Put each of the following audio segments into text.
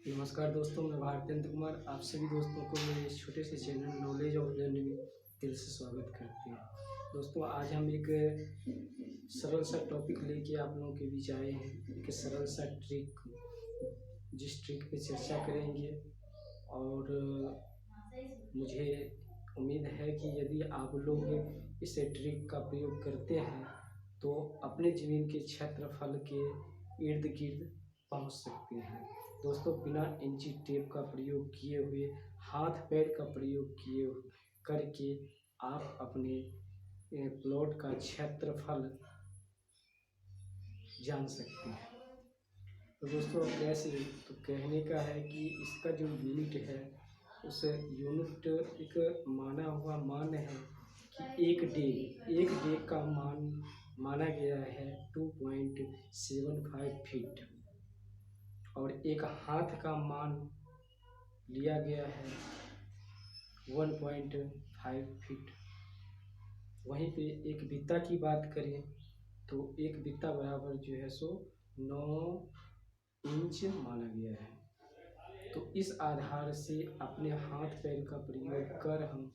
नमस्कार दोस्तों, मैं भारतेंद्र कुमार आप सभी दोस्तों को मेरे इस छोटे से चैनल नॉलेज ऑफ लर्निंग में दिल से स्वागत करते हैं। दोस्तों, आज हम एक सरल सा टॉपिक लेके आप लोगों के बीच आए हैं। एक सरल सा ट्रिक, जिस ट्रिक पे चर्चा करेंगे और मुझे उम्मीद है कि यदि आप लोग इस ट्रिक का प्रयोग करते हैं तो अपने ज़मीन के क्षेत्रफल के इर्द गिर्द पहुंच सकते हैं। दोस्तों, बिना इंची टेप का प्रयोग किए हुए, हाथ पैर का प्रयोग किए करके आप अपने प्लॉट का क्षेत्रफल जान सकते हैं। तो दोस्तों, कैसे? तो कहने का है कि इसका जो यूनिट है उस यूनिट एक माना हुआ मान है कि एक डेग का मान माना गया है 2.75 फीट और एक हाथ का मान लिया गया है 1.5 फीट। वहीं पे एक बित्ता की बात करें तो एक बित्ता बराबर जो है सो 9 इंच माना गया है। तो इस आधार से अपने हाथ पैर का प्रयोग कर हम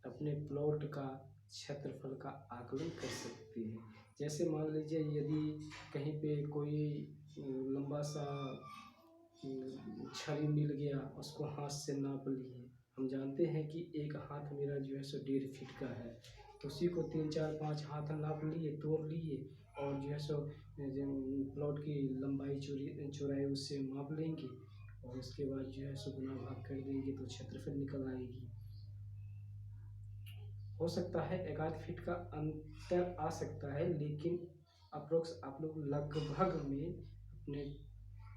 अपने प्लॉट का क्षेत्रफल का आकलन कर सकते हैं। जैसे मान लीजिए यदि कहीं पे कोई लंबा सा छड़ी मिल गया, उसको हाथ से नाप लिए। हम जानते हैं कि एक हाथ मेरा जो है सो 1.5 फीट का है, तो उसी को 3 4 5 हाथ नाप लिए, तोड़ लिए और जो है सो प्लॉट की लंबाई चौड़ाई उससे माप लेंगे और उसके बाद जो है सो गुना भाग कर देंगे तो क्षेत्रफल निकल आएगी। हो सकता है 1 आध फीट का अंतर आ सकता है, लेकिन अप्रोक्स आप लोग लगभग में अपने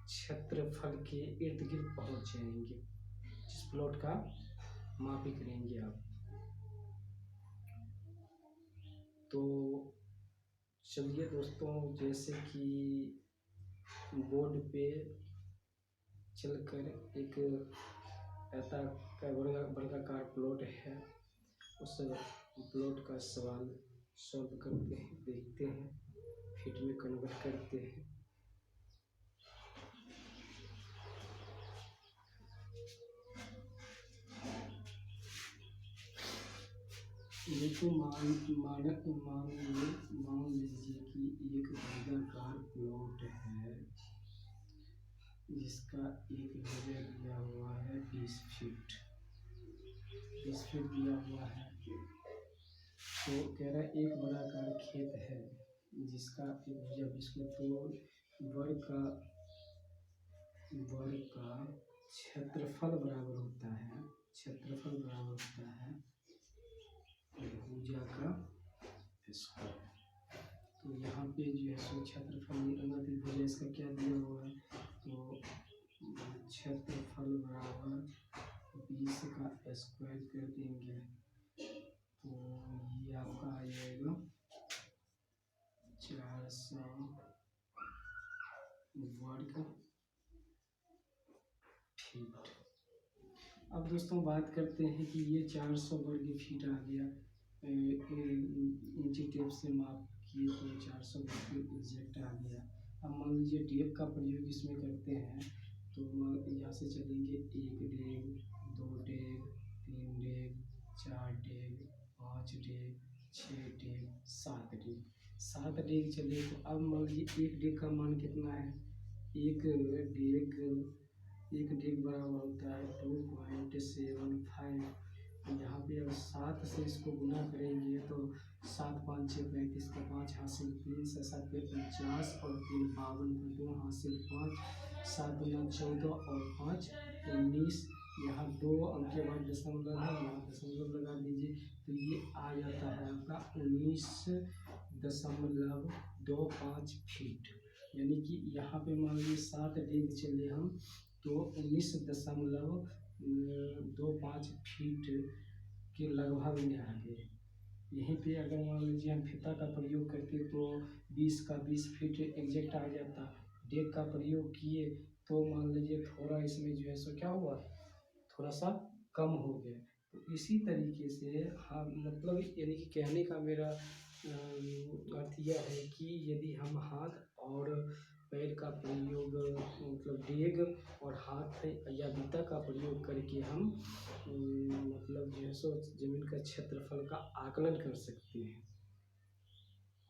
क्षेत्रफल के इर्द गिर्द पहुंच जाएंगे जिस प्लॉट का मापी करेंगे आप। तो चलिए दोस्तों, जैसे कि बोर्ड पे चलकर एक वर्गाकार प्लॉट है, उस प्लॉट का सवाल सॉल्व करते हैं, देखते हैं, फीट में कन्वर्ट करते हैं। देखो, मान लीजिए कि एक वर्गाकार प्लॉट है जिसका एक एरिया दिया हुआ है 20 फीट दिया हुआ है। तो कह रहा है एक वर्गाकार खेत है जिसका एक भुजा 20 फीट, तो वर्ग का क्षेत्रफल बराबर होता है भुजा का स्क्वायर। तो यहाँ पे जो है सो क्षेत्रफल निकलना, तो भुजा इसका क्या दिया हुआ है, तो क्षेत्रफल बराबर 20 का स्क्वायर कर देंगे तो ये आपका आ जाएगा 400 वर्ग फीट। अब दोस्तों बात करते हैं कि ये 400 वर्ग फीट आ गया, इंची टेप से माप किए तो 400 वर्ग एग्जैक्ट आ गया। अब मान लीजिए टेप का प्रयोग इसमें करते हैं तो यहाँ से चलेंगे 1 डेग, 2 डेग, 3 डेग, 4 डेग, 5 डेग, 6 डेग, 7 डेग चले। तो अब मान लीजिए 1 डेग का मान कितना है, एक डेग बराबर होता है 2.75। यहाँ पे अब 7 से इसको गुना करेंगे तो 7 5 6 35 का 5 हासिल 3 से 7 पे 50 और 3 52 का 2 हासिल 5, 7 9 14 और 5 19। यहाँ 2 अंक के बाद दशमलव है, यहाँ दशमलव लगा दीजिए तो ये आ जाता है आपका 19.25 फीट। यानी कि यहाँ पे मान लीजिए 7 डेग चले हम तो 19.25 फीट के लगभग में आ गए। यहीं पे अगर मान लीजिए हम फिता का प्रयोग करते तो 20 का 20 फीट एग्जैक्ट आ जाता। डेग का प्रयोग किए तो मान लीजिए थोड़ा इसमें जो है सो क्या हुआ, थोड़ा सा कम हो गया। तो इसी तरीके से हाँ, मतलब यानी कि कहने का मेरा अर्थ यह है कि यदि हम हाथ और पैर का प्रयोग मतलब डेग और हाथ या बीता का प्रयोग करके हम मतलब जो है सो जमीन का क्षेत्रफल का आकलन कर सकते हैं।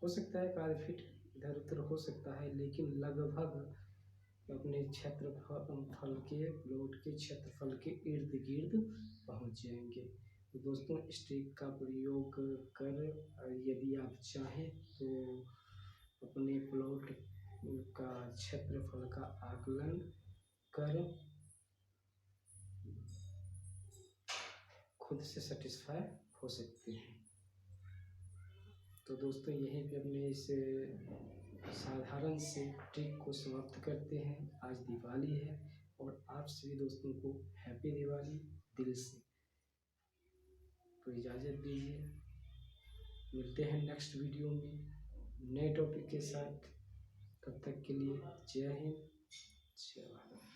हो सकता है 5 फीट इधर उधर हो सकता है, लेकिन लगभग अपने क्षेत्रफल के प्लॉट के क्षेत्रफल के इर्द गिर्द पहुंच जाएंगे। तो दोस्तों इस ट्रिक का प्रयोग कर यदि आप चाहें तो अपने प्लॉट का क्षेत्रफल का आकलन कर खुद से सेटिस्फाई हो सकते हैं। तो दोस्तों यहीं पे अपने इस साधारण से ट्रिक को समाप्त करते हैं। आज दिवाली है और आप सभी दोस्तों को हैप्पी दिवाली दिल से। तो इजाज़त दीजिए, मिलते हैं नेक्स्ट वीडियो में नए टॉपिक के साथ। तब तक के लिए जय हिंद, जय भारत।